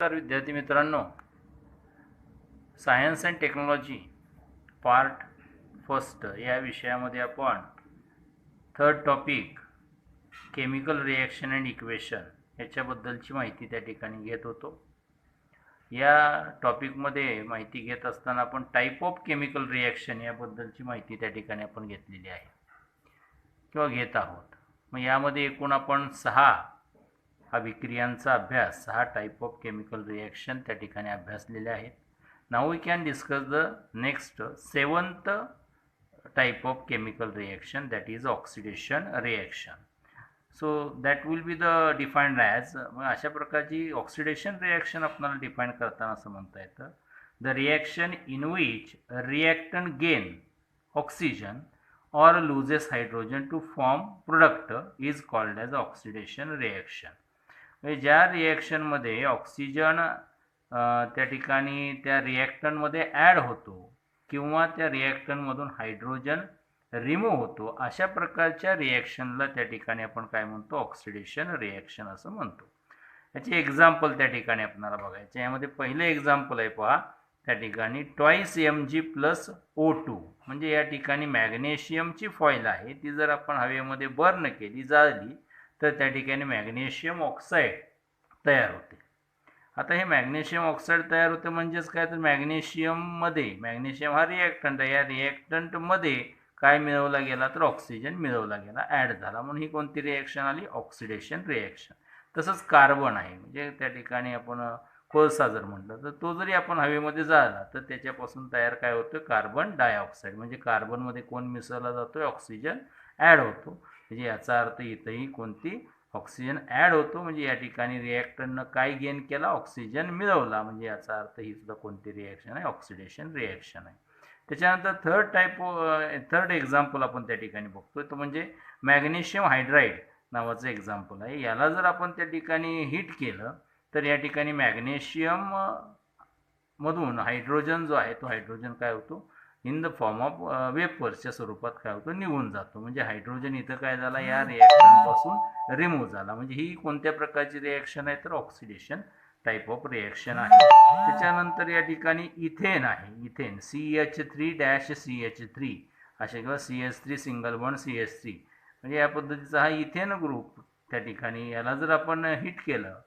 तर विद्यार्थी मित्रांनो, science and technology part first या विषयामध्ये आपण third topic chemical reaction and equation याच्याबद्दलची माहिती त्या ठिकाणी घेत होतो. या टॉपिकमध्ये माहिती घेत असताना आपण टाईप ऑफ केमिकल रिॲक्शन याबद्दलची माहिती त्या ठिकाणी आपण घेतलेली आहे किंवा घेत आहोत. मग यामध्ये एकूण आपण 6 अभिक्रियांचा अभ्यास, 6 टाईप ऑफ केमिकल रिॲक्शन त्या ठिकाणी अभ्यासलेले आहेत. Now we can discuss the next 7th type of chemical reaction, that is oxidation reaction. So that will be the defined as, अशा प्रकारची ऑक्सिडेशन रिॲक्शन आपल्याला डिफाइन करताना असं म्हणता येतं, the reaction in which reactant gain oxygen or loses hydrogen to form product is called as oxidation reaction. म्हणजे ज्या रिॲक्शनमध्ये oxygen त्या ठिकाणी त्या रिॲक्टंटमध्ये ॲड होतो किंवा त्या रिॲक्टंटमधून हायड्रोजन रिमूव्ह होतो, अशा प्रकारच्या रिॲक्शनला त्या ठिकाणी आपण काय म्हणतो? ऑक्सिडेशन रिॲक्शन असं म्हणतो. याचे एक्झाम्पल त्या ठिकाणी आपल्याला बघायचे. यामध्ये पहिलं एक्झाम्पल आहे पहा, त्या ठिकाणी ट्वाईस Mg+O2, म्हणजे या ठिकाणी मॅग्नेशियमची फॉईल आहे, ती जर आपण हवेमध्ये बर्न केली, जाळली, तर त्या ठिकाणी मॅग्नेशियम ऑक्साईड तयार होते. आता हे मॅग्नेशियम ऑक्साईड तयार होते म्हणजेच काय, तर मॅग्नेशियम हा रिॲक्टंट आहे, या रिॲक्टंटमध्ये काय मिळवला गेला, तर ऑक्सिजन मिळवला गेला, ॲड झाला, म्हणून ही कोणती रिॲक्शन आली? Oxidation reaction. तसंच कार्बन आहे, म्हणजे त्या ठिकाणी आपण कोळसा जर म्हटलं तर तो जरी आपण हवेमध्ये जाळला तर त्याच्यापासून तयार काय होतं? Carbon dioxide. म्हणजे कार्बनमध्ये कोण मिसळला जातो? ऑक्सिजन ॲड होतो. म्हणजे याचा अर्थ इथंही कोणती? ऑक्सिजन ॲड होतो. म्हणजे या ठिकाणी रिॲक्टरनं काय गेन केला? ऑक्सिजन मिळवला. म्हणजे याचा अर्थ ही सुद्धा कोणती रिॲक्शन आहे? ऑक्सिडेशन रिॲक्शन आहे. त्याच्यानंतर थर्ड एक्झाम्पल आपण त्या ठिकाणी बघतोय, तो म्हणजे मॅग्नेशियम हायड्राईड नावाचं एक्झाम्पल आहे. याला जर आपण त्या ठिकाणी हीट केलं तर या ठिकाणी मॅग्नेशियम मधून हायड्रोजन जो आहे तो हायड्रोजन काय होतो? इन द फॉर्म ऑफ वेपर्सच्या स्वरूपात काय होतो? निघून जातो. म्हणजे हायड्रोजन इथं काय झाला? या रिॲक्शनपासून रिमूव्ह झाला. म्हणजे ही कोणत्या प्रकारची रिॲक्शन आहे? तर ऑक्सिडेशन टाईप ऑफ रिॲक्शन आहे. त्याच्यानंतर या ठिकाणी इथेन आहे. इथेन CH3-CH3 असे किंवा CH3 सिंगल बॉन्ड CH3, म्हणजे या पद्धतीचा हा इथेन ग्रुप त्या ठिकाणी, याला जर आपण हिट केलं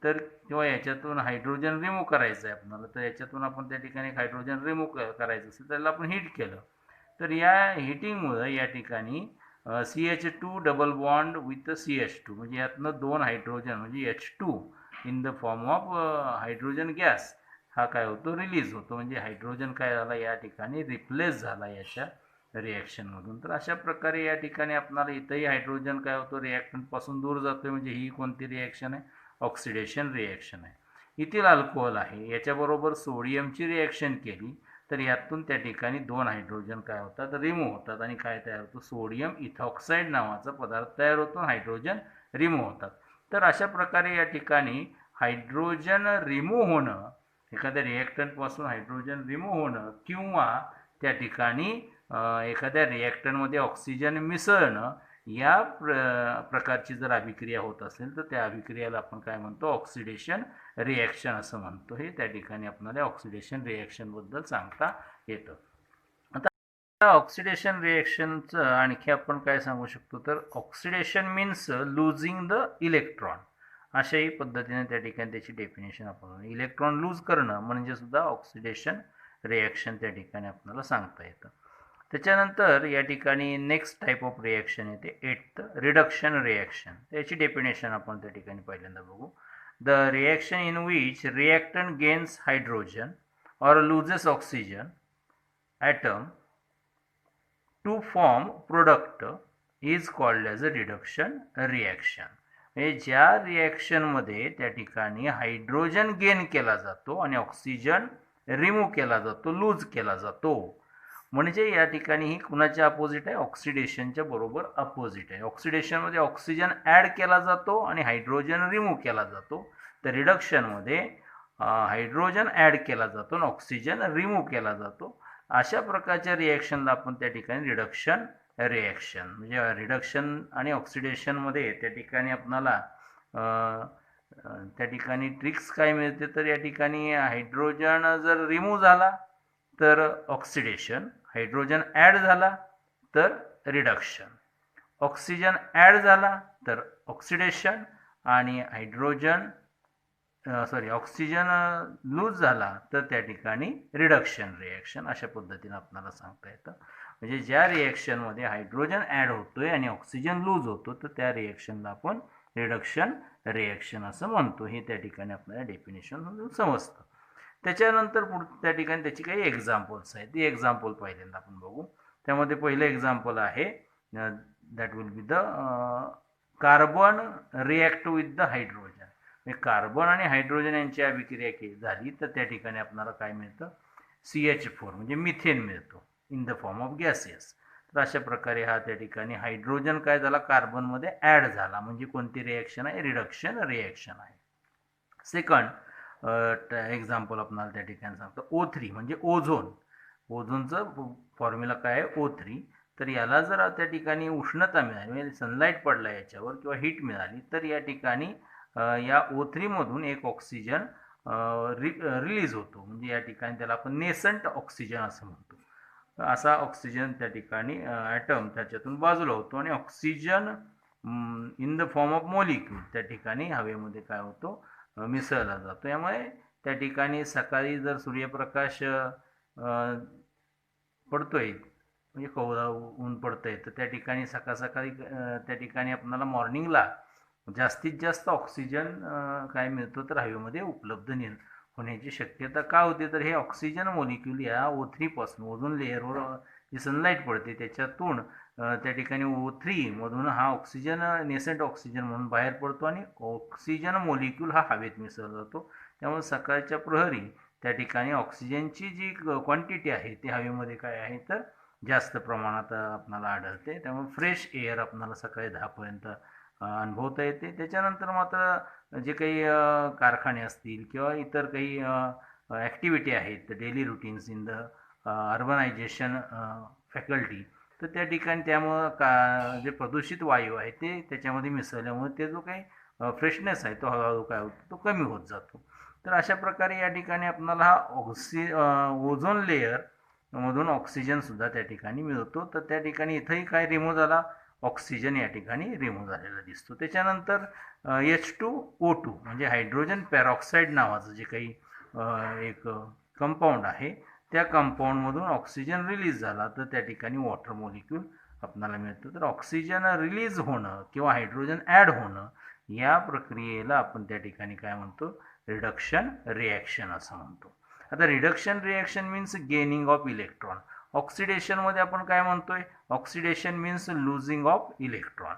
तर किंवा याच्यातून हायड्रोजन रिमूव्ह करायचं आहे आपल्याला, तर याच्यातून आपण त्या ठिकाणी हायड्रोजन रिमूव्ह करायचं असेल तर त्याला आपण हीट केलं तर या हिटिंगमुळं या ठिकाणी CH2 double bond with CH2, म्हणजे यातनं 2 हायड्रोजन म्हणजे H2 in the form of hydrogen gas हा काय होतो? रिलीज होतो. म्हणजे हायड्रोजन काय झाला? या ठिकाणी रिप्लेस झाला याच्या रिॲक्शनमधून. तर अशा प्रकारे या ठिकाणी आपल्याला इथंही हायड्रोजन काय होतो? रिॲक्टंटपासून दूर जातो. म्हणजे ही कोणती रिॲक्शन आहे? ऑक्सिडेशन रिॲक्शन आहे. इथिल अल्कोहोल आहे, याच्याबरोबर सोडियमची रिॲक्शन केली तर यातून त्या ठिकाणी 2 हायड्रोजन काय होतात? रिमूव्ह होतात. आणि काय तयार होतं? सोडियम इथॉक्साईड नावाचा पदार्थ तयार होतो, हायड्रोजन रिमूव्ह होतात. तर अशा प्रकारे या ठिकाणी हायड्रोजन रिमूव्ह होणं, एखाद्या रिॲक्टंटपासून हायड्रोजन रिमूव्ह होणं किंवा त्या ठिकाणी एखाद्या रिॲक्टंटमध्ये ऑक्सिजन मिसळणं, या प्रकारची जर अभिक्रिया होत असेल तर त्या अभिक्रियाला आपण काय म्हणतो? ऑक्सिडेशन रिॲक्शन असं म्हणतो. हे त्या ठिकाणी आपल्याला ऑक्सिडेशन रिॲक्शनबद्दल सांगता येतं. आता ऑक्सिडेशन रिॲक्शनचं आणखी आपण काय सांगू शकतो? तर oxidation means losing the electron, अशाही पद्धतीने त्या ठिकाणी त्याची डेफिनेशन आपण, इलेक्ट्रॉन लूज करणं म्हणजे सुद्धा ऑक्सिडेशन रिॲक्शन त्या ठिकाणी आपल्याला सांगता येतं. त्याच्यानंतर या ठिकाणी नेक्स्ट टाईप ऑफ रिॲक्शन येते, 8th रिडक्शन रिॲक्शन. त्याची डेफिनेशन आपण त्या ठिकाणी पहिल्यांदा बघू. The reaction in which reactant gains hydrogen or loses oxygen atom to form product is called as a reduction reaction. म्हणजे ज्या रिॲक्शनमध्ये त्या ठिकाणी हायड्रोजन गेन केला जातो आणि ऑक्सिजन रिमूव्ह केला जातो, लूज केला जातो, म्हणजे या ठिकाणी ही कुणाच्या अपोजिट आहे? ऑक्सिडेशनच्या बरोबर अपोजिट आहे. ऑक्सिडेशनमध्ये ऑक्सिजन ॲड केला जातो आणि हायड्रोजन रिमूव्ह केला जातो. तर रिडक्शनमध्ये हायड्रोजन ॲड केला जातो आणि ऑक्सिजन रिमूव्ह केला जातो. अशा प्रकारच्या रिॲक्शनला आपण त्या ठिकाणी रिडक्शन रिॲक्शन, म्हणजे रिडक्शन आणि ऑक्सिडेशनमध्ये त्या ठिकाणी आपणाला त्या ठिकाणी ट्रिक्स काय मिळते, तर या ठिकाणी हायड्रोजन जर रिमूव्ह झाला तर ऑक्सिडेशन, हायड्रोजन ॲड झाला तर रिडक्शन, ऑक्सिजन ॲड झाला तर ऑक्सिडेशन, आणि ऑक्सिजन लूज झाला तर त्या ठिकाणी रिडक्शन रिॲक्शन. अशा पद्धतीने आपल्याला सांगता येतं. म्हणजे ज्या रिॲक्शनमध्ये हायड्रोजन ॲड होतोय आणि ऑक्सिजन लूज होतो तर त्या रिॲक्शनला आपण रिडक्शन रिॲक्शन असं म्हणतो. हे त्या ठिकाणी आपल्याला डेफिनेशन समजतं. त्याच्यानंतर त्या ठिकाणी त्याची काही एक्झाम्पल्स आहेत. ती एक्झाम्पल पहिल्यांदा आपण बघू. त्यामध्ये पहिलं एक्झाम्पल आहे that will be the carbon react with the hydrogen. म्हणजे कार्बन आणि हायड्रोजन यांची अभिक्रिया झाली तर त्या ठिकाणी आपल्याला काय मिळतं, CH4 म्हणजे मिथेन मिळतो in the form of gases. तर अशा प्रकारे हा त्या ठिकाणी हायड्रोजन काय झाला, कार्बनमध्ये ॲड झाला. म्हणजे कोणती रिॲक्शन आहे, रिडक्शन रिॲक्शन आहे. सेकंड एक्झाम्पल आपल्याला त्या ठिकाणी सांगतो O3 म्हणजे ओझोन. ओझोनचं फॉर्म्युला काय आहे, O3. तर याला जर त्या ठिकाणी उष्णता मिळाली, म्हणजे सनलाईट पडला याच्यावर किंवा हीट मिळाली तर या ठिकाणी या O3 मधून एक ऑक्सिजन रिलीज होतो. म्हणजे या ठिकाणी त्याला आपण नेसंट ऑक्सिजन असं म्हणतो. असा ऑक्सिजन त्या ठिकाणी ॲटम त्याच्यातून बाजूला होतो आणि oxygen in the form of molecule त्या ठिकाणी हवेमध्ये काय होतो, मिसळला जातो. यामुळे त्या ठिकाणी सकाळी जर सूर्यप्रकाश पडतोय, म्हणजे कोवळं ऊन पडतंय, तर त्या ठिकाणी सकाळी त्या ठिकाणी आपल्याला मॉर्निंगला जास्तीत जास्त ऑक्सिजन काय मिळतो, तर हवेमध्ये उपलब्ध होण्याची शक्यता का होते, तर हे ऑक्सिजन मॉलिक्यूल या O3 पासून, ओझोन लेअरवर जी सनलाईट पडते त्याच्यातून त्या ठिकाणी O3 मधून हा ऑक्सिजन नेसंट ऑक्सिजन म्हणून बाहेर पडतो आणि ऑक्सिजन मॉलिक्यूल हा हवेत मिसळला जातो. त्यामुळे सकाळच्या प्रहरी त्या ठिकाणी ऑक्सिजनची जी क्वांटिटी आहे ती हवेमध्ये काय आहे, तर जास्त प्रमाणात आपल्याला आढळते. त्यामुळे फ्रेश एअर आपल्याला सकाळी 10 पर्यंत अनुभवता येते. त्याच्यानंतर मात्र जे काही कारखाने असतील किंवा इतर काही ॲक्टिव्हिटी आहेत daily routines in the urbanisation faculty, तर त्या ठिकाणी त्यामुळं जे प्रदूषित वायू आहे ते त्याच्यामध्ये मिसळल्यामुळे ते जो काही फ्रेशनेस आहे तो हळूहळू काय होतो, तो कमी होत जातो. तर अशा प्रकारे या ठिकाणी आपल्याला हा ओझोन लेअर मधून ऑक्सिजनसुद्धा त्या ठिकाणी मिळतो. तर त्या ठिकाणी इथंही काय रिमूव्ह झाला, ऑक्सिजन या ठिकाणी रिमूव्ह झालेला दिसतो. त्याच्यानंतर H2O2 म्हणजे हायड्रोजन पेरॉक्साईड नावाचं जे काही एक कंपाऊंड आहे, त्या कंपाऊंडमधून ऑक्सिजन रिलीज झाला तर त्या ठिकाणी वॉटर मॉलिक्यूल आपल्याला मिळतं. तर ऑक्सिजन रिलीज होणं किंवा हायड्रोजन ॲड होणं या प्रक्रियेला आपण त्या ठिकाणी काय म्हणतो, रिडक्शन रिॲक्शन असं म्हणतो. आता reduction reaction means gaining of electron. ऑक्सिडेशनमध्ये आपण काय म्हणतोय, oxidation means losing of electron.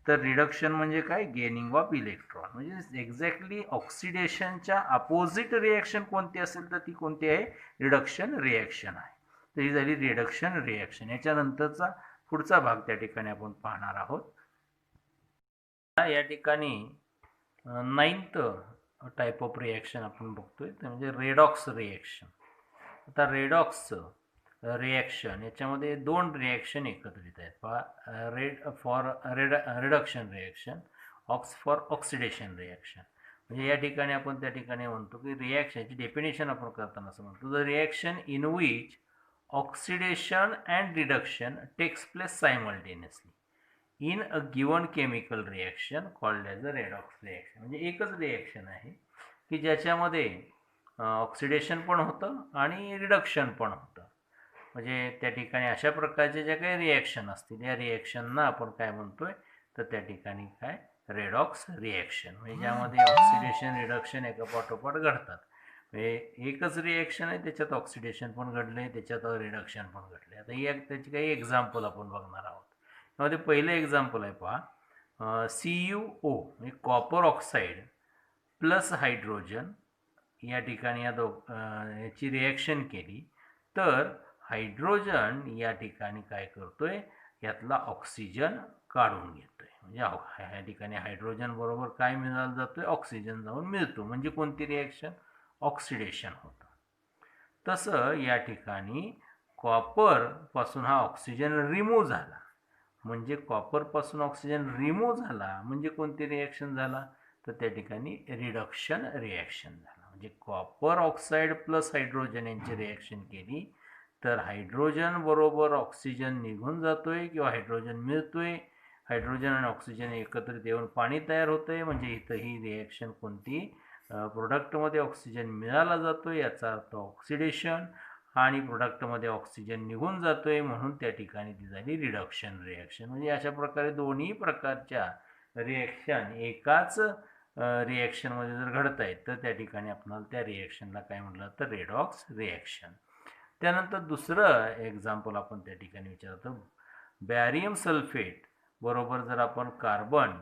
तर रिडक्शन म्हणजे काय, गेनिंग ऑफ इलेक्ट्रॉन. म्हणजे एक्झॅक्टली ऑक्सिडेशनच्या अपोजिट रिॲक्शन कोणती असेल तर ती कोणती आहे, रिडक्शन रिॲक्शन आहे. तर ही झाली रिडक्शन रिॲक्शन. याच्यानंतरचा पुढचा भाग त्या ठिकाणी आपण पाहणार आहोत. या ठिकाणी 9th टाईप ऑफ रिॲक्शन आपण बघतोय, ते म्हणजे रेडॉक्स रिॲक्शन. आता रेडॉक्स रिॲक्शन याच्यामध्ये 2 रिॲक्शन एकत्रित आहेत. Reduction reaction, ox for oxidation reaction. म्हणजे या ठिकाणी आपण त्या ठिकाणी म्हणतो की रिॲक्शनची डेफिनेशन आपण करताना असं म्हणतो, the reaction in which oxidation and reduction takes place simultaneously in a given chemical reaction called as a redox reaction. म्हणजे एकच रिॲक्शन आहे की ज्याच्यामध्ये ऑक्सिडेशन पण होतं आणि रिडक्शन पण होतं. म्हणजे त्या ठिकाणी अशा प्रकारचे जे काही रिॲक्शन असतील या रिॲक्शनना आपण काय म्हणतोय, तर त्या ठिकाणी काय, रेडॉक्स रिॲक्शन. म्हणजे ज्यामध्ये ऑक्सिडेशन रिडक्शन एका पाठोपाठ घडतात. म्हणजे एकच रिॲक्शन आहे, त्याच्यात ऑक्सिडेशन पण घडले, त्याच्यात रिडक्शन पण घडले. आता त्याची काही एक्झाम्पल आपण बघणार आहोत. त्यामध्ये पहिलं एक्झाम्पल आहे पहा, CuO म्हणजे कॉपर ऑक्साईड प्लस हायड्रोजन या ठिकाणी याची रिॲक्शन केली तर हायड्रोजन या ठिकाणी काय करतोय, यातला ऑक्सिजन काढून घेतोय. म्हणजे ह्या ठिकाणी हायड्रोजन बरोबर काय मिळाला जातोय, ऑक्सिजन जाऊन मिळतो. म्हणजे कोणती रिॲक्शन, ऑक्सिडेशन होतं. तसं या ठिकाणी कॉपर पासून हा ऑक्सिजन रिमूव्ह झाला. म्हणजे कॉपर पासून ऑक्सिजन रिमूव्ह झाला म्हणजे कोणती रिॲक्शन झाला, तर त्या ठिकाणी रिडक्शन रिॲक्शन झालं. म्हणजे कॉपर ऑक्साईड प्लस हायड्रोजन यांची रिॲक्शन केली तर हायड्रोजन बरोबर ऑक्सिजन निघून जातोय किंवा हायड्रोजन मिळतोय. हायड्रोजन आणि ऑक्सिजन एकत्रित येऊन पाणी तयार होतंय. म्हणजे इथं ही रिॲक्शन कोणती, प्रोडक्टमध्ये ऑक्सिजन मिळाला जातो याचा अर्थ ऑक्सिडेशन, आणि प्रोडक्टमध्ये ऑक्सिजन निघून जातोय म्हणून त्या ठिकाणी ती झाली रिडक्शन रिॲक्शन. म्हणजे अशा प्रकारे दोन्ही प्रकारच्या रिॲक्शन एकाच रिॲक्शनमध्ये जर घडत आहेत तर त्या ठिकाणी आपल्याला त्या रिॲक्शनला काय म्हटलं तर रेडॉक्स रिॲक्शन. त्यानंतर दुसरं एक्झाम्पल आपण त्या ठिकाणी विचारतो, बॅरियम सल्फेट बरोबर जर आपण कार्बन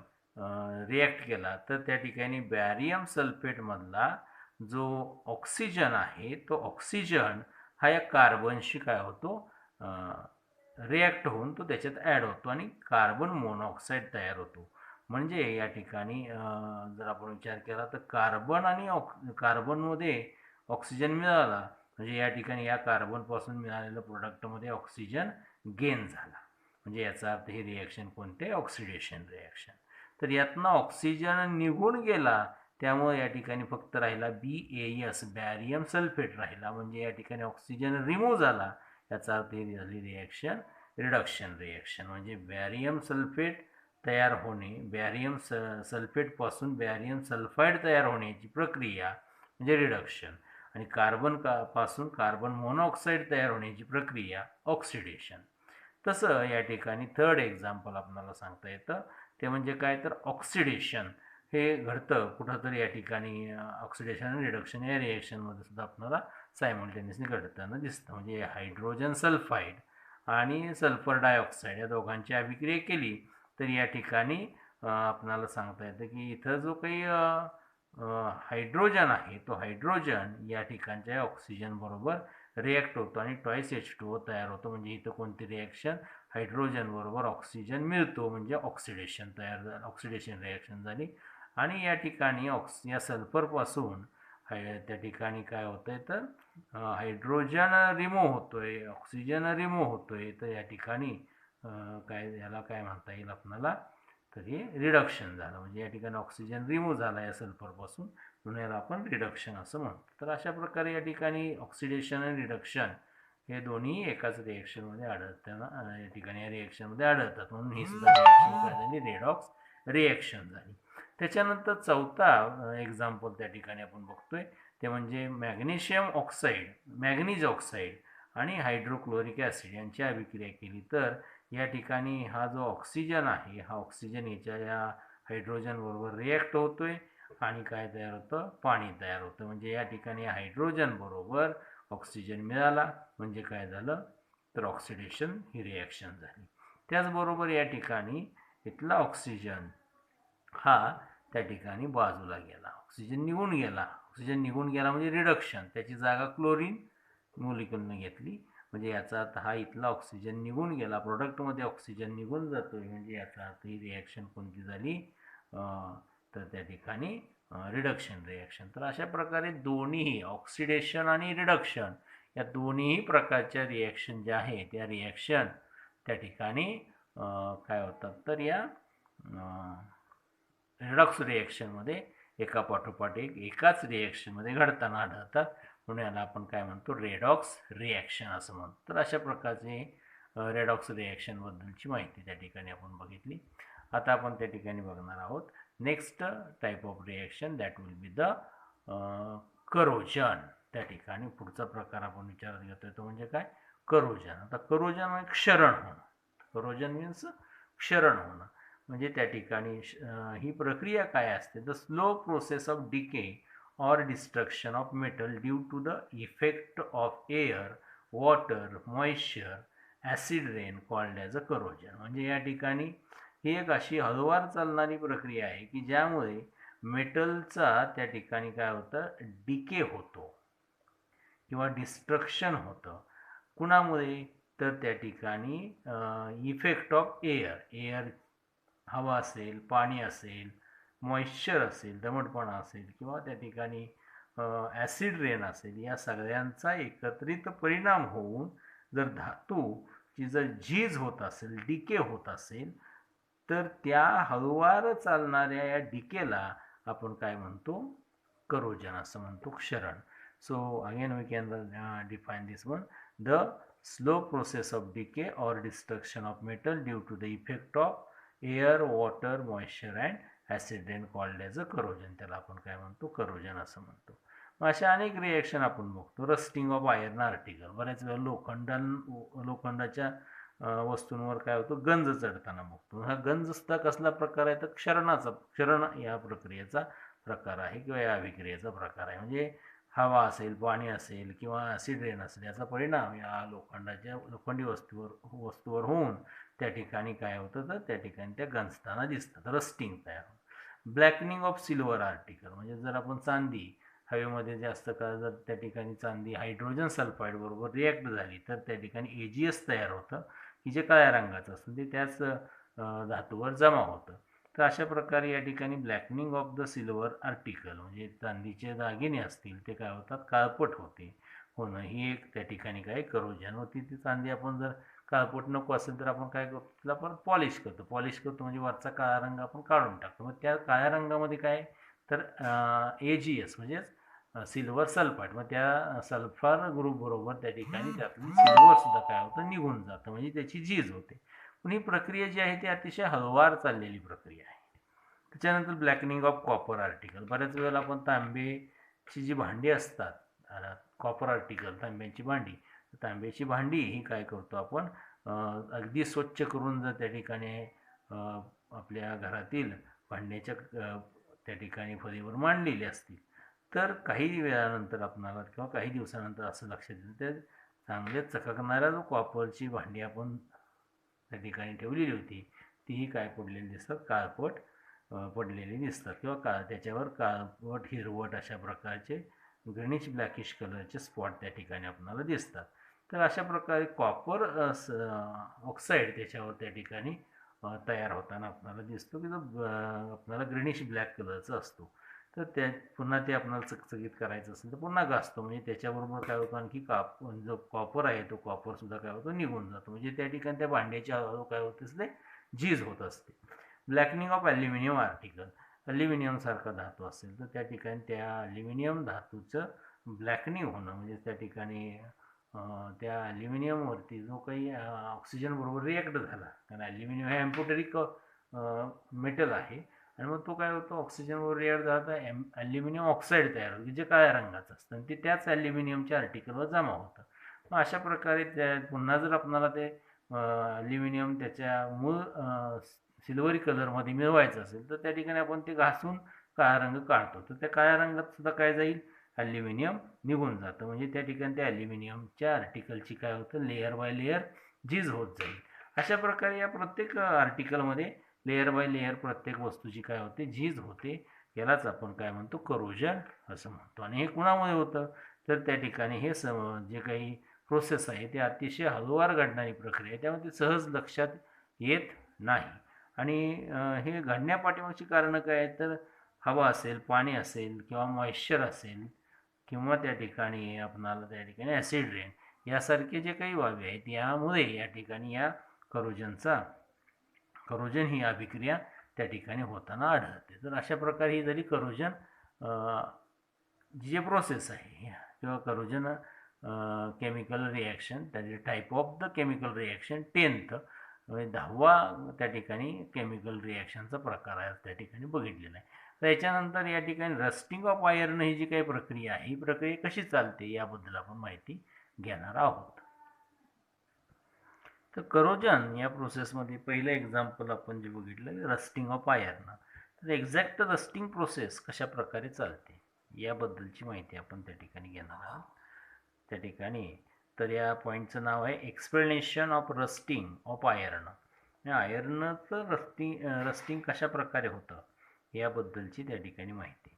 रिॲक्ट केला तर त्या ठिकाणी बॅरियम सल्फेटमधला जो ऑक्सिजन आहे तो ऑक्सिजन हा या कार्बनशी काय होतो, रिॲक्ट होऊन तो त्याच्यात ॲड होतो आणि कार्बन मोनॉक्साईड तयार होतो. म्हणजे या ठिकाणी जर आपण विचार केला तर कार्बन आणि कार्बनमध्ये ऑक्सिजन मिळाला म्हणजे या ठिकाणी या कार्बनपासून मिळालेल्या प्रोडक्टमध्ये ऑक्सिजन गेन झाला. म्हणजे याचा अर्थ हे रिॲक्शन कोणते, ऑक्सिडेशन रिॲक्शन. तर यातनं ऑक्सिजन निघून गेला त्यामुळे या ठिकाणी फक्त राहिला BaS बॅरियम सल्फेट राहिला. म्हणजे या ठिकाणी ऑक्सिजन रिमूव्ह झाला. याचा अर्थ ही झाली रिॲक्शन रिडक्शन रिॲक्शन. म्हणजे बॅरियम सल्फेट तयार होणे, बॅरियम सल्फेटपासून बॅरियम सल्फाईड तयार होण्याची प्रक्रिया म्हणजे रिडक्शन, आणि कार्बन पासून कार्बन मोनॉक्साईड तयार होण्याची प्रक्रिया ऑक्सिडेशन. तसं या ठिकाणी थर्ड एक्झाम्पल आपल्याला सांगता येतं ते म्हणजे काय तर ऑक्सिडेशन हे घडतं कुठंतरी या ठिकाणी. ऑक्सिडेशन आणि रिडक्शन या रिॲक्शनमध्ये सुद्धा आपल्याला सायमल्टेनियसली घडताना दिसतं. म्हणजे हायड्रोजन सल्फाईड आणि सल्फर डायऑक्साईड या दोघांची अभिक्रिया केली तर या ठिकाणी आपल्याला सांगता येतं की इथं जो काही हायड्रोजन आहे तो हायड्रोजन या ठिकाणच्या ऑक्सिजन बरोबर रिॲक्ट होतो आणि टॉईस H2O तयार होतो. म्हणजे इथं कोणती रिॲक्शन, हायड्रोजन बरोबर ऑक्सिजन मिळतो म्हणजे ऑक्सिडेशन तयार झालं, ऑक्सिडेशन रिॲक्शन झाली. आणि या ठिकाणी या सल्फरपासून त्या ठिकाणी काय होतंय तर हायड्रोजन रिमूव्ह होतोय, ऑक्सिजन रिमूव्ह होतोय. तर या ठिकाणी काय याला काय म्हणता येईल आपल्याला तर हे रिडक्शन झालं. म्हणजे या ठिकाणी ऑक्सिजन रिमूव्ह झाला या सल्फरपासून म्हणून याला आपण रिडक्शन असं म्हणतो. तर अशा प्रकारे या ठिकाणी ऑक्सिडेशन आणि रिडक्शन हे दोन्ही एकाच रिॲक्शनमध्ये आढळताना या ठिकाणी या रिॲक्शनमध्ये आढळतात. म्हणून ही सुद्धा रिॲक्शन काय झाली, रेडॉक्स रिॲक्शन झाली. त्याच्यानंतर चौथा एक्झाम्पल त्या ठिकाणी आपण बघतोय ते म्हणजे मॅग्नेशियम ऑक्साईड, मॅग्नीज ऑक्साईड आणि हायड्रोक्लोरिक ॲसिड यांची अभिक्रिया केली तर या ठिकाणी हा जो ऑक्सिजन आहे हा ऑक्सिजन याच्या या हायड्रोजन बरोबर रिॲक्ट होतोय आणि काय तयार होतं, पाणी तयार होतं. म्हणजे या ठिकाणी हायड्रोजन बरोबर ऑक्सिजन मिळाला म्हणजे काय झालं तर ऑक्सिडेशन ही रिॲक्शन झाली. त्याचबरोबर या ठिकाणी इथला ऑक्सिजन हा त्या ठिकाणी बाजूला गेला, ऑक्सिजन निघून गेला. ऑक्सिजन निघून गेला म्हणजे रिडक्शन, त्याची जागा क्लोरीन मोलिक्युलने घेतली. म्हणजे याचा अर्थ हा इथला ऑक्सिजन निघून गेला, प्रोडक्टमध्ये ऑक्सिजन निघून जातोय म्हणजे याचा अर्थ ही रिॲक्शन कोणती झाली तर त्या ठिकाणी रिडक्शन रिॲक्शन. तर अशा प्रकारे दोन्ही ऑक्सिडेशन आणि रिडक्शन या दोन्ही प्रकारच्या रिॲक्शन ज्या आहेत त्या रिॲक्शन त्या ठिकाणी काय होतात तर या रिडॉक्स रिॲक्शनमध्ये एका पाठोपाठ एकाच रिॲक्शनमध्ये घडताना आढळतात म्हणून याला आपण काय म्हणतो रेडॉक्स रिॲक्शन असं म्हणतो. तर अशा प्रकारचे रेडॉक्स रिॲक्शनबद्दलची माहिती त्या ठिकाणी आपण बघितली. आता आपण त्या ठिकाणी बघणार आहोत next type of reaction that will be the corrosion. त्या ठिकाणी पुढचा प्रकार आपण विचारात घेतोय तो म्हणजे काय, करोजन. आता करोजन म्हणजे क्षरण होणं, करोजन मीन्स क्षरण होणं. म्हणजे त्या ठिकाणी ही प्रक्रिया काय असते, the slow process of decay or destruction of metal due to the effect of air, water, moisture, acid rain called as a corrosion. म्हणजे या ठिकाणी ही एक अशी हळूवार चालणारी प्रक्रिया आहे की ज्यामुळे मेटलचा त्या ठिकाणी काय होतं डिके होतो किंवा डिस्ट्रक्शन होतं. कुणामुळे तर त्या ठिकाणी इफेक्ट ऑफ एअर हवा असेल, पाणी असेल, मॉइश्चर असेल, दमटपणा असेल किंवा त्या ठिकाणी ॲसिड रेन असेल, या सगळ्यांचा एकत्रित परिणाम होऊन जर धातूची जर झीज होत असेल, डिके होत असेल तर त्या हळूवार चालणाऱ्या या डिकेला आपण काय म्हणतो, करोजन असं म्हणतो, क्षरण. So again we can define this one, the slow process of decay or destruction of metal due to the effect of air, water, moisture and acid rain called as a corrosion. त्याला आपण काय म्हणतो, corrosion असं म्हणतो. मग अशा अनेक reaction आपण बघतो. रस्टिंग ऑफ आयर्न आर्टिकल, बऱ्याच वेळा लोखंडाच्या वस्तूंवर काय होतं, गंज चढताना बघतो. हा गंजसुद्धा कसला प्रकार आहे, तर क्षरण या प्रक्रियेचा प्रकार आहे किंवा या अभिक्रियेचा प्रकार आहे. म्हणजे हवा असेल, पाणी असेल किंवा ॲसिड रेन असेल, याचा परिणाम या लोखंडी वस्तूवर होऊन त्या ठिकाणी काय होतं, तर त्या ठिकाणी त्या गंजताना दिसतात, रस्टिंग तयार होतं. ब्लॅकनिंग ऑफ सिल्वर आर्टिकल, म्हणजे जर आपण चांदी हवेमध्ये जास्त काळ जर त्या ठिकाणी चांदी हायड्रोजन सल्फाईड बरोबर रिॲक्ट झाली तर त्या ठिकाणी AgS तयार होतं, की जे काळ्या रंगाचं असतं, ते त्याच धातूवर जमा होतं. तर अशा प्रकारे या ठिकाणी ब्लॅकनिंग ऑफ द सिल्वर आर्टिकल, म्हणजे चांदीचे दागिने असतील ते काय होतात, काळपट होणं ही एक त्या ठिकाणी काय करोजन होती. ती चांदी आपण जर काळपट नको असेल तर आपण काय करतो, तिला आपण पॉलिश करतो म्हणजे वरचा काळा रंग आपण काढून टाकतो. मग त्या काळ्या रंगामध्ये काय, तर AgS म्हणजेच सिल्वर सल्फाईड, मग त्या सल्फर ग्रुप बरोबर त्या ठिकाणी त्यातून सिल्वरसुद्धा काय होतं, निघून जातं, म्हणजे त्याची झीज होते. पण ही प्रक्रिया जी आहे ती अतिशय हळूवार चाललेली प्रक्रिया आहे. त्याच्यानंतर ब्लॅकनिंग ऑफ कॉपर आर्टिकल, बऱ्याच वेळेला आपण तांब्याची जी भांडी असतात, कॉपर आर्टिकल तांब्याची भांडी ही काय करतो आपण, अगदी स्वच्छ करून जर त्या ठिकाणी आपल्या घरातील भांड्याच्या त्या ठिकाणी फळीवर मांडलेली असतील, तर काही वेळानंतर आपणाला किंवा काही दिवसानंतर असं लक्षात येतं, ते चांगले चकाकणाऱ्या जो कॉपरची भांडी आपण त्या ठिकाणी ठेवलेली होती, तीही काय पडलेली दिसतात, काळपट पडलेली दिसतात किंवा त्याच्यावर काळपट हिरवट अशा प्रकारचे ग्रीनिश ब्लॅकिश कलरचे स्पॉट त्या ठिकाणी आपल्याला दिसतात. तर अशा प्रकारे कॉपर ऑक्साईड त्याच्यावर त्या ठिकाणी तयार होताना आपल्याला दिसतो, की जो आपल्याला ग्रीनिश ब्लॅक कलरचा असतो. तर पुन्हा ते आपल्याला चकचकीत करायचं असेल तर पुन्हा घासतो, म्हणजे त्याच्याबरोबर काय होतं, आणखी जो कॉपर आहे तो कॉपरसुद्धा काय होतो, निघून जातो, म्हणजे त्या ठिकाणी त्या भांड्याच्या काय होत असते, झीज होत असते. ब्लॅकनिंग ऑफ ॲल्युमिनियम आर्टिकल, ॲल्युमिनियमसारखा धातू असेल तर त्या ठिकाणी त्या ॲल्युमिनियम धातूचं ब्लॅकनिंग होणं, म्हणजे त्या ठिकाणी त्या ॲल्युमिनियमवरती जो काही ऑक्सिजन बरोबर रिॲक्ट झाला, कारण ॲल्युमिनियम हे एम्पोटेरिक मेटल आहे, आणि मग तो काय होतो, ऑक्सिजनवर रिॲक्ट झाला तर ॲल्युमिनियम ऑक्साईड तयार होतं, जे काळ्या रंगाचं असतं, आणि ते त्याच ॲल्युमिनियमच्या आर्टिकलवर जमा होतं. मग अशा प्रकारे पुन्हा जर आपल्याला ते ॲल्युमिनियम त्याच्या मूळ सिल्वरी कलरमध्ये मिळवायचं असेल तर त्या ठिकाणी आपण ते घासून काळा रंग काढतो, तर त्या काळ्या रंगात सुद्धा काय जाईल, ॲल्युमिनियम निघून जातं, म्हणजे त्या ठिकाणी त्या ॲल्युमिनियमच्या आर्टिकलची काय होतं, लेयर बाय लेयर झीज होत जाईल. अशा प्रकारे या प्रत्येक आर्टिकलमध्ये लेयर बाय लेयर प्रत्येक वस्तूची काय होते, झीज होते. यालाच आपण काय म्हणतो, करोजन असं म्हणतो. आणि हे कुणामुळे होतं, तर त्या ठिकाणी हे जे काही प्रोसेस आहे ते अतिशय हळूवार घडणारी प्रक्रिया आहे, त्यामुळे ते सहज लक्षात येत नाही. आणि हे घडण्यापाठीमागची कारणं काय आहेत, तर हवा असेल, पाणी असेल किंवा मॉइश्चर असेल किंवा त्या ठिकाणी आपणाला त्या ठिकाणी ॲसिड रेन यासारखे जे काही वावे आहेत, यामुळे या ठिकाणी या करोजन ही अभिक्रिया त्या ठिकाणी होताना आढळते. तर अशा प्रकारे ही झाली करोजन जी प्रोसेस आहे किंवा करोजन केमिकल रिॲक्शन, त्याचे type of the chemical reaction 10th म्हणजे 10वा त्या ठिकाणी केमिकल रिॲक्शनचा प्रकार आहे त्या ठिकाणी बघितलेला आहे. तर याच्यानंतर या ठिकाणी रस्टिंग ऑफ आयर्न ही जी काही प्रक्रिया आहे, ही प्रक्रिया कशी चालते याबद्दल आपण माहिती घेणार आहोत. तर करोजन या प्रोसेसमध्ये पहिलं एक्झाम्पल आपण जे बघितलं, रस्टिंग ऑफ आयर्न. तर एक्झॅक्ट रस्टिंग प्रोसेस कशा प्रकारे चालते याबद्दलची माहिती आपण त्या ठिकाणी घेणार आहोत. त्या ठिकाणी तर या पॉईंटचं नाव आहे explanation of rusting of iron. आयर्नचं रस्टिंग कशा प्रकारे होतं याबद्दलची त्या ठिकाणी माहिती.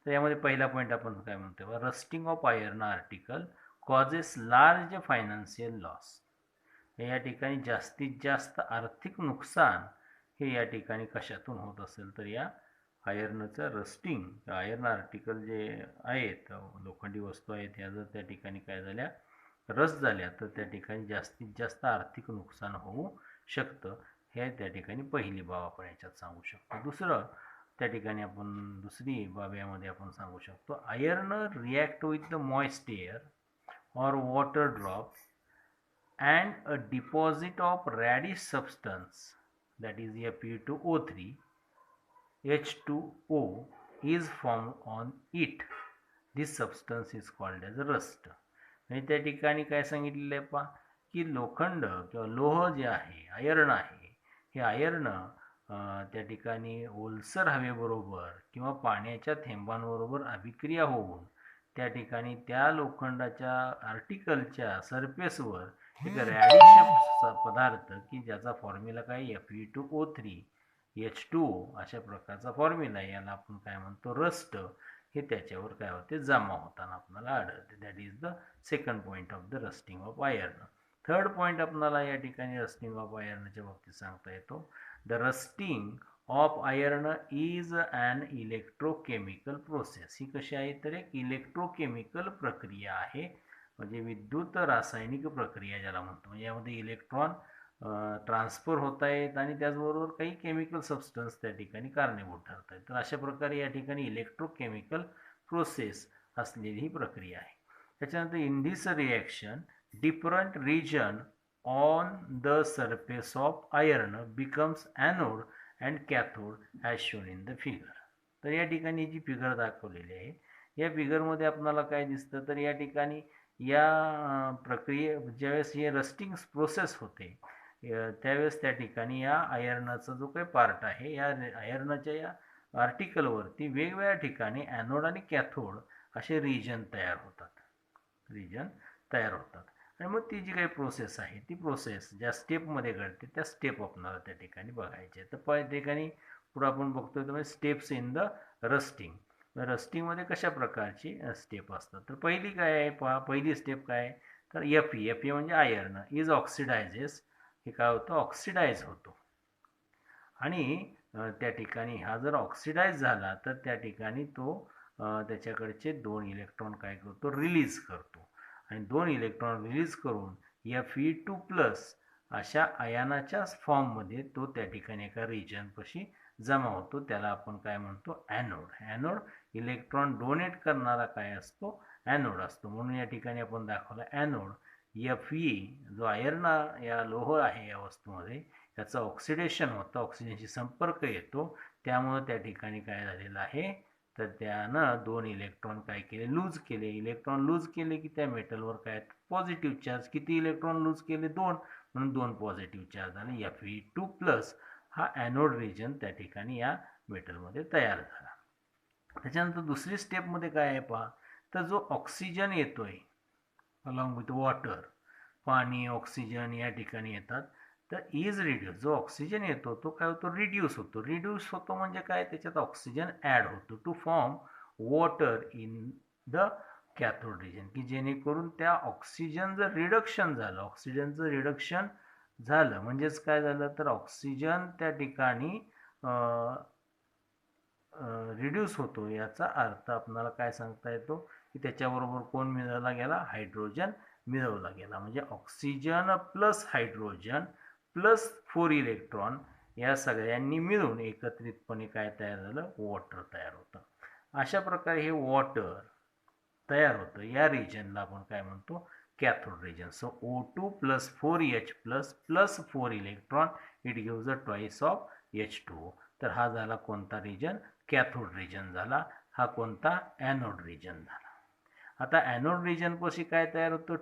तर यामध्ये पहिला पॉईंट आपण काय म्हणतो, rusting of iron article causes large financial loss. या ठिकाणी जास्तीत जास्त आर्थिक नुकसान हे या ठिकाणी कशातून होत असेल, तर या आयर्नचं रस्टिंग, आयर्न आर्टिकल जे आहेत, लोखंडी वस्तू आहेत, या जर त्या ठिकाणी काय झाल्या, रस झाल्या, तर त्या ठिकाणी जास्तीत जास्त आर्थिक नुकसान होऊ शकतं. हे त्या ठिकाणी पहिली बाब आपण याच्यात सांगू शकतो. दुसरं, त्या ठिकाणी आपण दुसरी बाब यामध्ये आपण सांगू शकतो, iron react with the moist air or water drops and a deposit of radish substance, that is Fe2O3, H2O is formed on it. This substance is called as rust. म्हणजे त्या ठिकाणी काय सांगितलेलं आहे पहा, की लोखंड किंवा लोह जे आहे, आयर्न आहे, हे आयर्न त्या ठिकाणी ओलसर हवेबरोबर किंवा पाण्याच्या थेंबांबरोबर अभिक्रिया होऊन त्या ठिकाणी त्या लोखंडाच्या आर्टिकलच्या सरफेसवर एक रॅडिश पदार्थ, की ज्याचा फॉर्म्युला काय Fe2O3 H2O अशा प्रकारचा फॉर्म्युला आहे, याला आपण काय म्हणतो रस्ट, हे त्याच्यावर काय होते जमा होताना आपल्याला आढळते. That is the second point of the rusting of iron. Third point आपल्याला या ठिकाणी रस्टिंग ऑफ आयर्नच्या बाबतीत सांगता येतो, the rusting of iron is an electrochemical process. ही कशी आहे तर एक इलेक्ट्रोकेमिकल प्रक्रिया आहे, म्हणजे विद्युत रासायनिक प्रक्रिया ज्याला म्हणतो. म्हणजे यामध्ये इलेक्ट्रॉन ट्रान्सफर होत आहेत आणि त्याचबरोबर काही केमिकल सबस्टन्स त्या ठिकाणी कारणीभूत ठरत आहेत. तर अशा प्रकारे या ठिकाणी इलेक्ट्रोकेमिकल प्रोसेस असलेली ही प्रक्रिया आहे. त्याच्यानंतर in this reaction different region on the surface of iron becomes anode and cathode as shown in the figure. तर या ठिकाणी जी फिगर दाखवलेली आहे, या फिगरमध्ये आपल्याला काय दिसतं तर या ठिकाणी या प्रक्रिये ज्यावेळेस हे रस्टिंग प्रोसेस होते त्यावेळेस त्या ठिकाणी या आयर्नाचा जो काही पार्ट आहे, या आयर्नाच्या या आर्टिकलवरती वेगवेगळ्या ठिकाणी ॲनोड आणि कॅथोड असे रिजन तयार होतात. आणि मग ती जी काही प्रोसेस आहे, ती प्रोसेस ज्या स्टेपमध्ये घडते त्या स्टेप आपल्याला त्या ठिकाणी बघायचे. तर ठिकाणी पुढे आपण बघतोय तर स्टेप्स इन द रस्टिंग. रस्टिंगमध्ये कशा प्रकारची स्टेप असतात, तर पहिली काय आहे पहा, पहिली स्टेप काय आहे तर Fe म्हणजे आयर्न इज ऑक्सिडायझेस. हे काय होतं ऑक्सिडाइज होतो, आणि त्या ठिकाणी हा जर ऑक्सिडाइज झाला तर त्या ठिकाणी तो त्याच्याकडचे 2 इलेक्ट्रॉन काय करतो रिलीज करतो, आणि 2 इलेक्ट्रॉन रिलीज करून Fe2+ अशा आयनाच्या फॉर्ममध्ये तो त्या ठिकाणी एका रिजनपाशी जमा होतो. त्याला आपण काय म्हणतो ॲनोड. ॲनोड इलेक्ट्रॉन डोनेट करणारा काय असतो ॲनोड असतो. म्हणून या ठिकाणी आपण दाखवला ॲनोड Fe जो आयर्न या लोह आहे या वस्तूमध्ये, त्याचं ऑक्सिडेशन होतं, ऑक्सिजनशी संपर्क येतो, त्यामुळे त्या ठिकाणी काय झालेलं आहे तर त्यानं 2 इलेक्ट्रॉन काय केले लूज केले. इलेक्ट्रॉन लूज केले की त्या मेटलवर काय पॉझिटिव्ह चार्ज, किती इलेक्ट्रॉन लूज केले 2, म्हणून 2 पॉझिटिव्ह चार्ज आले. Fe2+ हा ॲनोड रिजन त्या ठिकाणी या मेटलमध्ये तयार झाला. त्याच्यानंतर दुसरी स्टेपमध्ये काय आहे पहा, तर जो ऑक्सिजन येतोय अलॉंग विथ वॉटर, पाणी ऑक्सिजन या ठिकाणी येतात, तर इज रिड्यूस, जो ऑक्सिजन येतो तो काय होतो रिड्यूस होतो. रिड्यूस होतो म्हणजे काय, त्याच्यात ऑक्सिजन ॲड होतो to form water in the cathode region, की जेणेकरून त्या ऑक्सिजन जर रिडक्शन झालं, ऑक्सिजनचं रिडक्शन झालं म्हणजेच काय झालं तर ऑक्सिजन त्या ठिकाणी रिड्यूस होतो. याचा अर्थ आपल्याला काय सांगता येतो की त्याच्याबरोबर कोण मिळवला गेला, हायड्रोजन मिळवला गेला. म्हणजे oxygen plus hydrogen plus 4 electron या सगळ्यांनी मिळून एकत्रितपणे काय तयार झालं, वॉटर तयार होतं. अशा प्रकारे हे वॉटर तयार होतं. या रिजनला आपण काय म्हणतो cathode region. So O2 + 4H + 4 electron it gives a twice of H2O. तर हा झाला कोणता रिजन, कॅथोड रिजन झाला. हा कोणता ॲनोड रिजन झाला. आता ॲनोड रिजनपाशी काय तयार होतं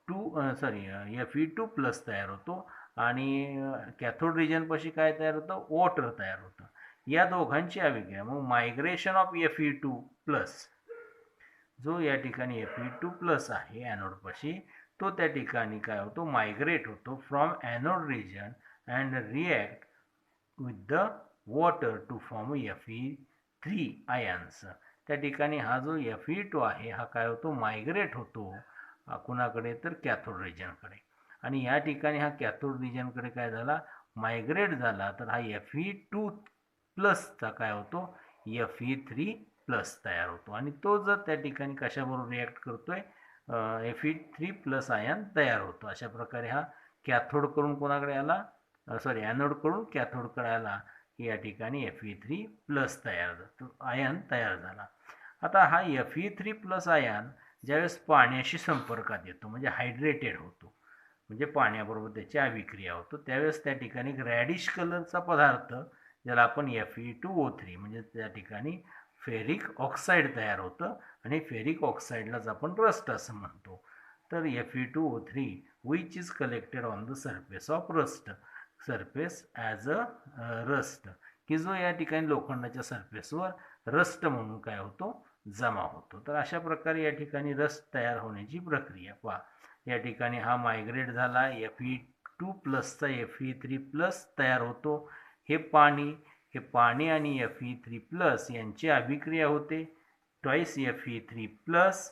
Fe2+ तयार होतो, आणि कॅथोड रिजनपाशी काय तयार होतं वॉटर तयार होतं. या दोघांची अभिक्रिया मग मायग्रेशन ऑफ Fe2+, जो या ठिकाणी Fe2+ आहे ॲनोडपाशी, तो त्या ठिकाणी काय होतो मायग्रेट होतो from anode region and react with the water to form Fe3 ions. त्या ठिकाणी हा जो Fe2 आहे हा काय होतो मायग्रेट होतो कुणाकडे तर कॅथोड रिजनकडे, आणि या ठिकाणी हा कॅथोड रिजनकडे काय झाला मायग्रेट झाला, तर हा Fe2+ काय होतो Fe3+ तयार होतो, आणि तो जर त्या ठिकाणी कशाबरोबर रिॲक्ट करतोय Fe3+ आयन तयार होतो. अशा प्रकारे हा कॅथोडकडून कोणाकडे आला, ॲनोडकडून कॅथोडकडे आला. या ठिकाणी Fe3+ आयन तयार झाला. आता हा Fe3+ आयन ज्यावेळेस पाण्याशी संपर्कात येतो म्हणजे हायड्रेटेड होतो, म्हणजे पाण्याबरोबर त्याची अभिक्रिया होतो, त्यावेळेस त्या ठिकाणी रॅडिश कलरचा पदार्थ ज्याला आपण Fe2O3 म्हणजे त्या ठिकाणी फेरिक ऑक्साईड तयार होतं आणि फेरिक ऑक्साईडलाच आपण रस्ट असं म्हणतो. तर Fe2O3 which is collected on the surface of surface as a rust, की जो या ठिकाणी लोखंडाच्या सरफेसवर रस्ट म्हणून काय होतो, जमा होतो. तर अशा प्रकारे या ठिकाणी रस्ट तयार होण्याची प्रक्रिया पहा. या ठिकाणी हा मायग्रेट झाला, Fe2+चा Fe3+ तयार होतो. हे पाणी आणि Fe3+ यांची अभिक्रिया होते, ट्वाईस Fe3+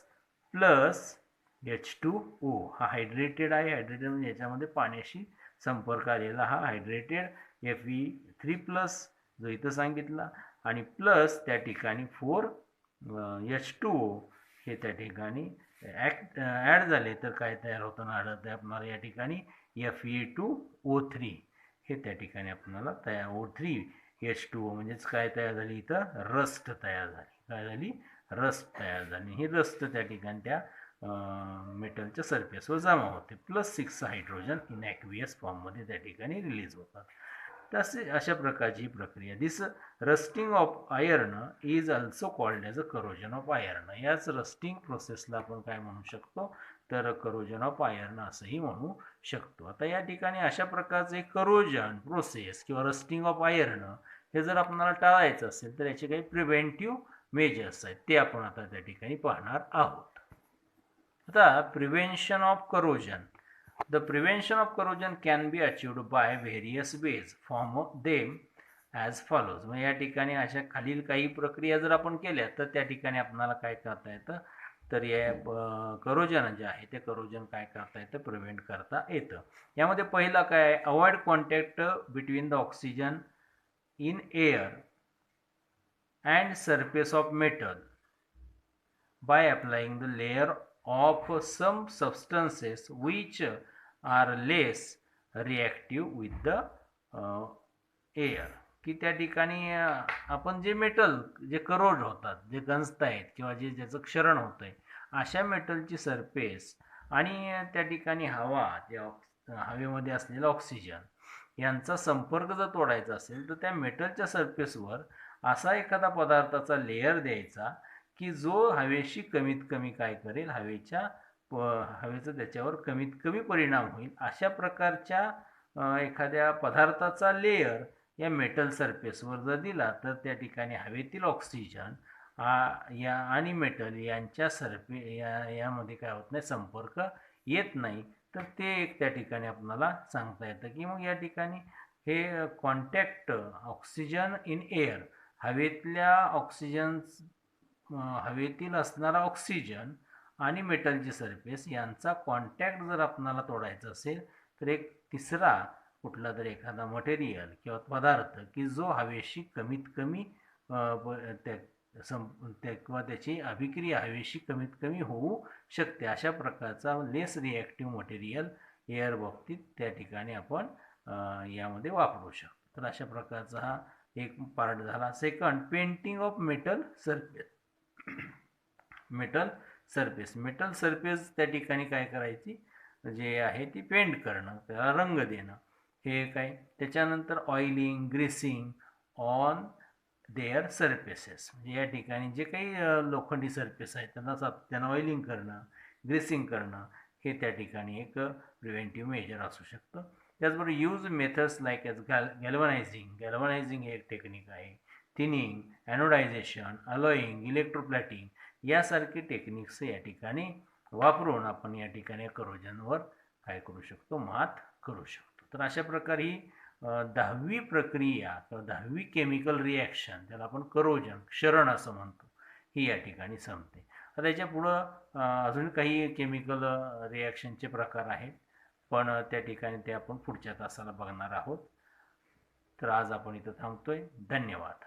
प्लस H2O. हा हायड्रेटेड आहे, हायड्रेटेड म्हणजे याच्यामध्ये पाण्याशी संपर्क आलेला हा हायड्रेटेड Fe3+ जो इथं सांगितला, आणि प्लस त्या ठिकाणी 4H2O हे त्या ठिकाणी ॲड झाले तर काय तयार होताना आढळतं आपल्याला या ठिकाणी Fe2O3 हे त्या ठिकाणी आपल्याला तयार O3H2O म्हणजेच काय तयार झाली इथं रस्ट तयार झाली. काय झाली, रस्ट तयार झाली. ही रस्ट त्या ठिकाणी त्या मेटलच्या सरफेसवर जमा होते. +6 हायड्रोजन इन ॲक्वियस फॉर्ममध्ये त्या ठिकाणी रिलीज होतात. तसे अशा प्रकारची प्रक्रिया. This rusting of iron is also called as a corrosion of iron. याच रस्टिंग प्रोसेसला आपण काय म्हणू शकतो, तर करोजन ऑफ आयर्न असंही म्हणू शकतो. आता या ठिकाणी अशा प्रकारचे करोजन प्रोसेस किंवा रस्टिंग ऑफ आयर्न हे जर आपल्याला टाळायचं असेल तर याचे काही प्रिव्हेंटिव्ह मेजर्स आहेत, ते आपण आता त्या ठिकाणी पाहणार आहोत. आता prevention of corrosion. The prevention of corrosion can be achieved by various ways. Form them as follows. मग या ठिकाणी अशा खालील काही प्रक्रिया जर आपण केल्या तर त्या ठिकाणी आपल्याला काय करता येतं, तर या करोजन जे आहे ते करोजन काय करता येतं, प्रिव्हेंट करता येतं. यामध्ये पहिला काय, avoid contact between the oxygen in air and surface of metal by applying the layer of some substances which are less reactive with the air. की त्या ठिकाणी आपण जे मेटल जे करोड होतात, जे गंजत आहेत किंवा जे ज्याचं क्षरण होतं आहे, अशा मेटलची सरफेस आणि त्या ठिकाणी हवा, त्या हवेमध्ये असलेला ऑक्सिजन यांचा संपर्क जर तोडायचा असेल तर त्या मेटलच्या सरफेसवर असा एखादा पदार्थाचा लेयर द्यायचा की जो हवेशी कमीत कमी काय करेल, हवेचा त्याच्यावर कमीत कमी परिणाम होईल. अशा प्रकारच्या एखाद्या पदार्थाचा लेयर या मेटल सरफेसवर जर दिला तर त्या ठिकाणी हवेतील ऑक्सिजन या आणि मेटल यांच्या यामध्ये काय होत नाही, संपर्क येत नाही. तर ते एक त्या ठिकाणी आपल्याला सांगता येतं की मग या ठिकाणी हे कॉन्टॅक्ट ऑक्सिजन इन एअर, हवेतील असणारा ऑक्सिजन आणि मेटलची सरफेस यांचा कॉन्टॅक्ट जर आपल्याला तोडायचा असेल तर एक तिसरा कुठला तरी एखादा मटेरियल किंवा पदार्थ की जो हवेशी कमीत कमी किंवा त्याची अभिक्रिया हवेशी कमीत कमी होऊ शकते, अशा प्रकारचा लेस रिॲक्टिव्ह मटेरियल एअर बाबतीत त्या ठिकाणी आपण यामध्ये वापरू शकतो. तर अशा प्रकारचा हा एक पार्ट झाला. Second, painting of metal surface त्या ठिकाणी काय करायची, जे आहे ती पेंट करणं, त्याला रंग देणं, हे काय. त्याच्यानंतर oiling, greasing on their surfaces, म्हणजे या ठिकाणी जे काही लोखंडी सरफेस आहेत त्यांना ऑइलिंग करणं, ग्रीसिंग करणं, हे त्या ठिकाणी एक प्रिव्हेंटिव्ह मेजर असू शकतं. त्याचबरोबर यूज मेथड्स लाईक एज गॅल्वनायझिंग हे एक टेक्निक आहे, थिनिंग, ॲनोडायझेशन, अलॉईंग, इलेक्ट्रोप्लॅटिंग यासारखे टेक्निक्स या ठिकाणी वापरून आपण या ठिकाणी करोजनवर काय करू शकतो, मात करू शकतो. तर अशा प्रकारे ही 10वी प्रक्रिया किंवा 10वी केमिकल रिॲक्शन, त्याला आपण करोजन, क्षरण असं म्हणतो, ही या ठिकाणी संपते. आता याच्या पुढं अजून काही केमिकल रिॲक्शनचे प्रकार आहेत, पण त्या ठिकाणी ते आपण पुढच्या तासाला बघणार आहोत. तर आज आपण इथं थांबतोय. धन्यवाद.